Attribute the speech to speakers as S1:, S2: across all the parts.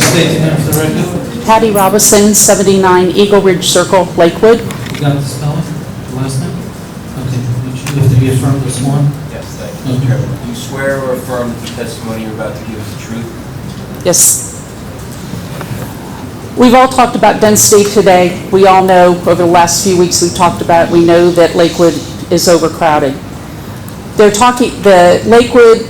S1: state your name for the record.
S2: Patty Robinson, 79 Eagle Ridge Circle, Lakewood.
S1: You got the spelling, the last name? Okay, would you have to be affirmed or sworn?
S3: Yes, thank you, Mr. Chairman. Do you swear or affirm that the testimony you're about to give is the truth?
S2: Yes. We've all talked about density today. We all know over the last few weeks we've talked about it. We know that Lakewood is overcrowded. They're talking, the Lakewood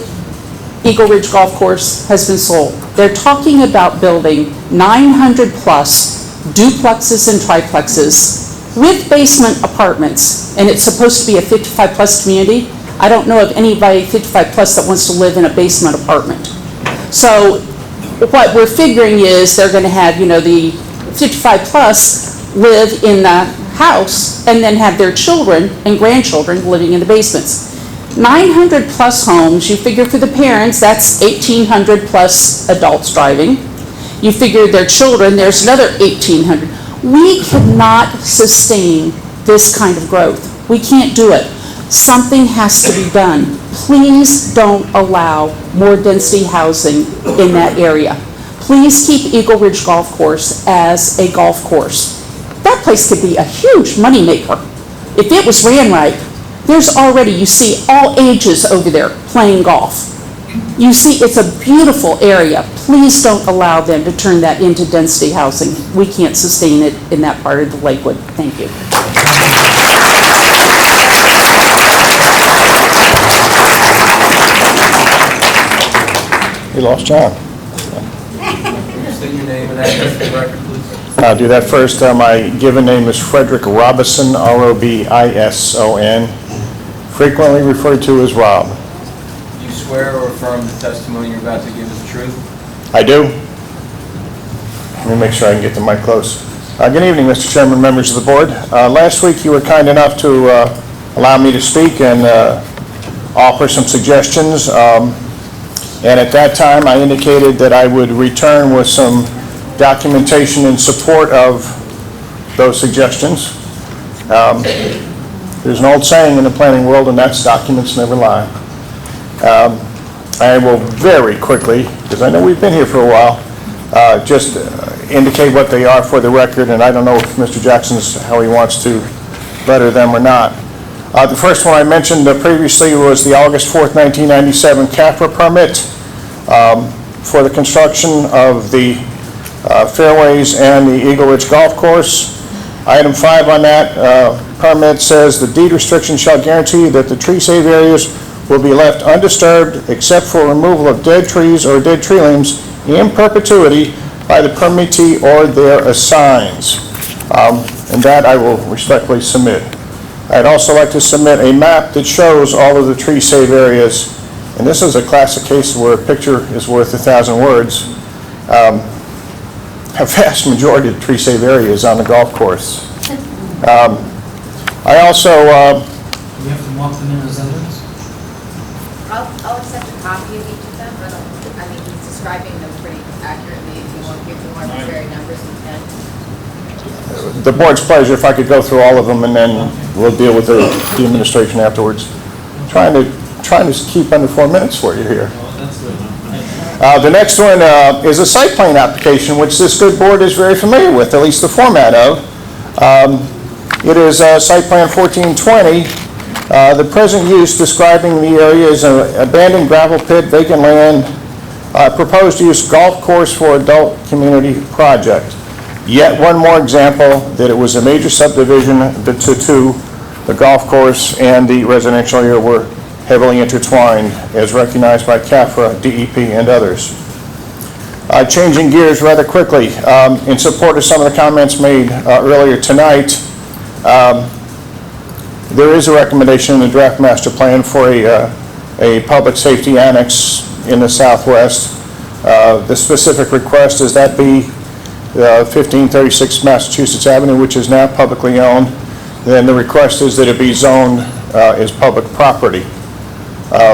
S2: Eagle Ridge Golf Course has been sold. They're talking about building 900 plus duplexes and triplexes with basement apartments, and it's supposed to be a 55 plus community. I don't know of anybody 55 plus that wants to live in a basement apartment. So what we're figuring is they're going to have, the 55 plus live in the house and then have their children and grandchildren living in the basements. 900 plus homes, you figure for the parents, that's 1,800 plus adults driving. You figure their children, there's another 1,800. We cannot sustain this kind of growth. We can't do it. Something has to be done. Please don't allow more density housing in that area. Please keep Eagle Ridge Golf Course as a golf course. That place could be a huge moneymaker. If it was ran right, there's already, you see all ages over there playing golf. You see, it's a beautiful area. Please don't allow them to turn that into density housing. We can't sustain it in that part of the Lakewood. Thank you.
S4: We lost John.
S3: State your name and address for the record, please.
S4: I'll do that first. My given name is Frederick Robison, R-O-B-I-S-O-N, frequently referred to as Rob.
S3: Do you swear or affirm the testimony you're about to give is the truth?
S4: I do. Let me make sure I can get the mic close. Good evening, Mr. Chairman, members of the board. Last week you were kind enough to allow me to speak and offer some suggestions. And at that time, I indicated that I would return with some documentation in support of those suggestions. There's an old saying in the planning world, and that's documents never lie. I will very quickly, because I know we've been here for a while, just indicate what they are for the record, and I don't know if Mr. Jackson's how he wants to letter them or not. The first one I mentioned previously was the August 4th, 1997 CAFRA permit for the construction of the fairways and the Eagle Ridge Golf Course. Item 5 on that permit says the deed restriction shall guarantee that the tree save areas will be left undisturbed except for removal of dead trees or dead tree limbs in perpetuity by the permittee or their assigns. And that I will respectfully submit. I'd also like to submit a map that shows all of the tree save areas, and this is a classic case where a picture is worth 1,000 words. A vast majority of the tree save area is on the golf course. I also...
S1: Do we have to mark them in as evidence?
S5: I'll accept a copy of each of them, but I mean, he's describing them pretty accurately. If you want to give the more arbitrary numbers, you can.
S4: the board's pleasure if I could go through all of them, and then we'll deal with the administration afterwards. Trying to keep under 4 minutes for you here. The next one is a site plan application, which this good board is very familiar with, at least the format of. It is site plan 1420. The present use describing the area is an abandoned gravel pit, vacant land, proposed use golf course for adult community project. Yet one more example that it was a major subdivision. The two, the golf course and the residential area, were heavily intertwined as recognized by CAFRA, DEP, and others. Changing gears rather quickly, in support of some of the comments made earlier tonight, there is a recommendation in the draft master plan for a public safety annex in the southwest. The specific request is that be 1536 Massachusetts Avenue, which is now publicly owned. Then the request is that it be zoned as public property.
S1: I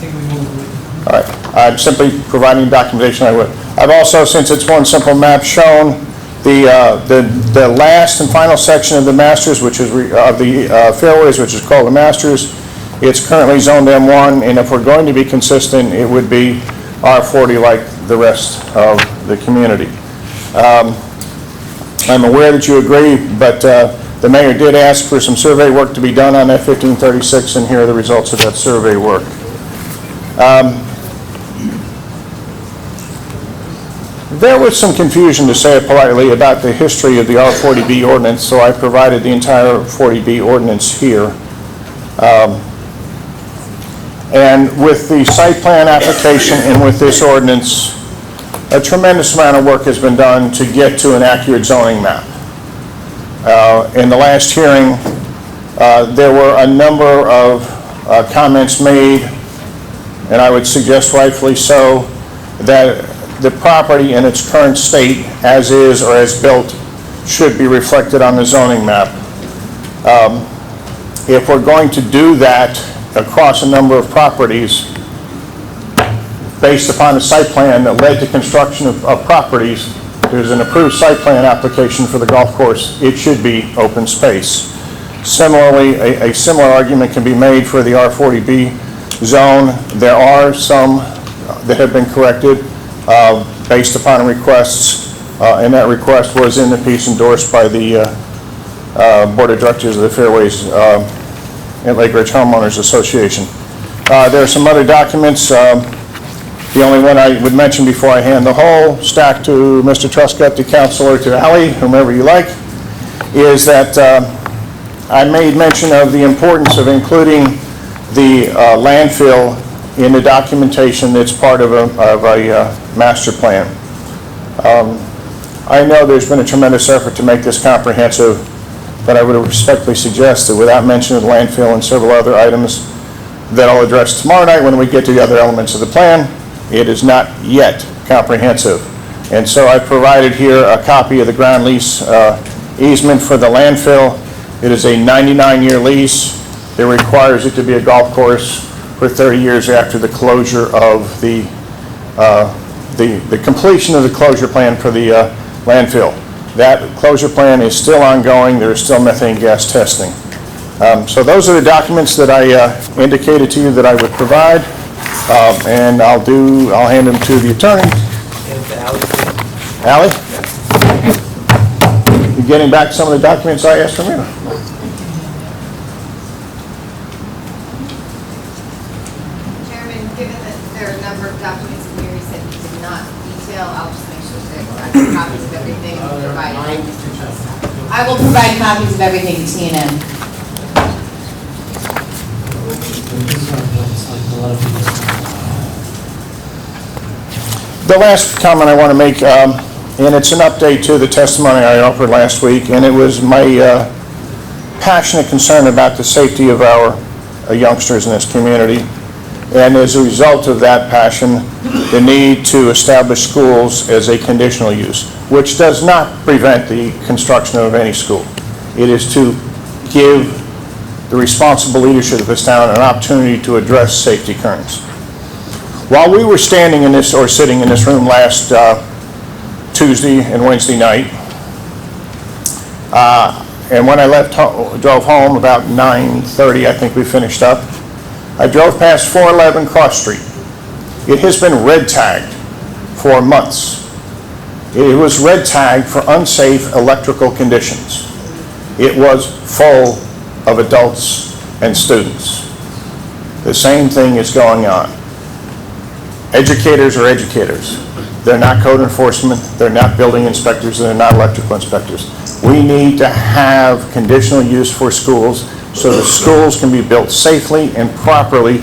S1: think we move.
S4: All right, I'm simply providing documentation. I've also, since it's one simple map, shown the last and final section of the Masters, which is of the fairways, which is called the Masters. It's currently zoned M1, and if we're going to be consistent, it would be R40 like the rest of the community. I'm aware that you agree, but the mayor did ask for some survey work to be done on that 1536, and here are the results of that survey work. There was some confusion, to say it politely, about the history of the R40B ordinance, so I provided the entire 40B ordinance here. And with the site plan application and with this ordinance, a tremendous amount of work has been done to get to an accurate zoning map. In the last hearing, there were a number of comments made, and I would suggest rightfully so, that the property in its current state, as is or as built, should be reflected on the zoning map. If we're going to do that across a number of properties, based upon a site plan that led to construction of properties, there's an approved site plan application for the golf course, it should be open space. Similarly, a similar argument can be made for the R40B zone. There are some that have been corrected based upon requests, and that request was in the piece endorsed by the Board of Directors of the Fairways and Lake Ridge Homeowners Association. There are some other documents. The only one I would mention before I hand the whole stack to Mr. Truscott, to Councilor, to Ally, whomever you like, is that I made mention of the importance of including the landfill in the documentation that's part of a master plan. I know there's been a tremendous effort to make this comprehensive, but I would respectfully suggest that without mentioning the landfill and several other items that I'll address tomorrow night when we get to the other elements of the plan, it is not yet comprehensive. And so I provided here a copy of the ground lease easement for the landfill. It is a 99-year lease. It requires it to be a golf course for 30 years after the closure of the completion of the closure plan for the landfill. That closure plan is still ongoing. There is still methane gas testing. So those are the documents that I indicated to you that I would provide, and I'll hand them to the attorney. Ally? You getting back some of the documents I asked from you?
S5: Chairman, given that there are a number of documents in here you said you did not detail, I'll just make sure that we'll have copies of everything and provide. I will provide copies of everything to TNM.
S4: The last comment I want to make, and it's an update to the testimony I offered last week, and it was my passionate concern about the safety of our youngsters in this community. And as a result of that passion, the need to establish schools as a conditional use, which does not prevent the construction of any school. It is to give the responsible leadership of this town an opportunity to address safety concerns. While we were standing in this, or sitting in this room last Tuesday and Wednesday night, and when I drove home about 9:30, I think we finished up, I drove past 411 Cross Street. It has been red tagged for months. It was red tagged for unsafe electrical conditions. It was full of adults and students. The same thing is going on. Educators are educators. They're not code enforcement, they're not building inspectors, they're not electrical inspectors. We need to have conditional use for schools so the schools can be built safely and properly,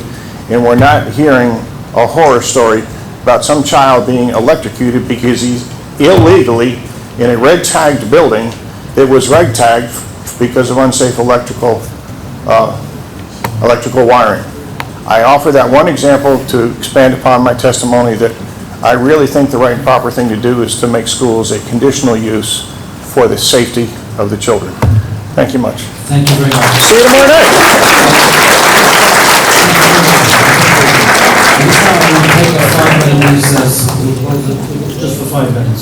S4: and we're not hearing a horror story about some child being electrocuted because he's illegally in a red tagged building that was red tagged because of unsafe electrical wiring. I offer that one example to expand upon my testimony that I really think the right and proper thing to do is to make schools a conditional use for the safety of the children. Thank you much.
S1: Thank you very much.
S4: See you tomorrow night.
S1: This time we'll take a 5-minute recess, just for 5 minutes.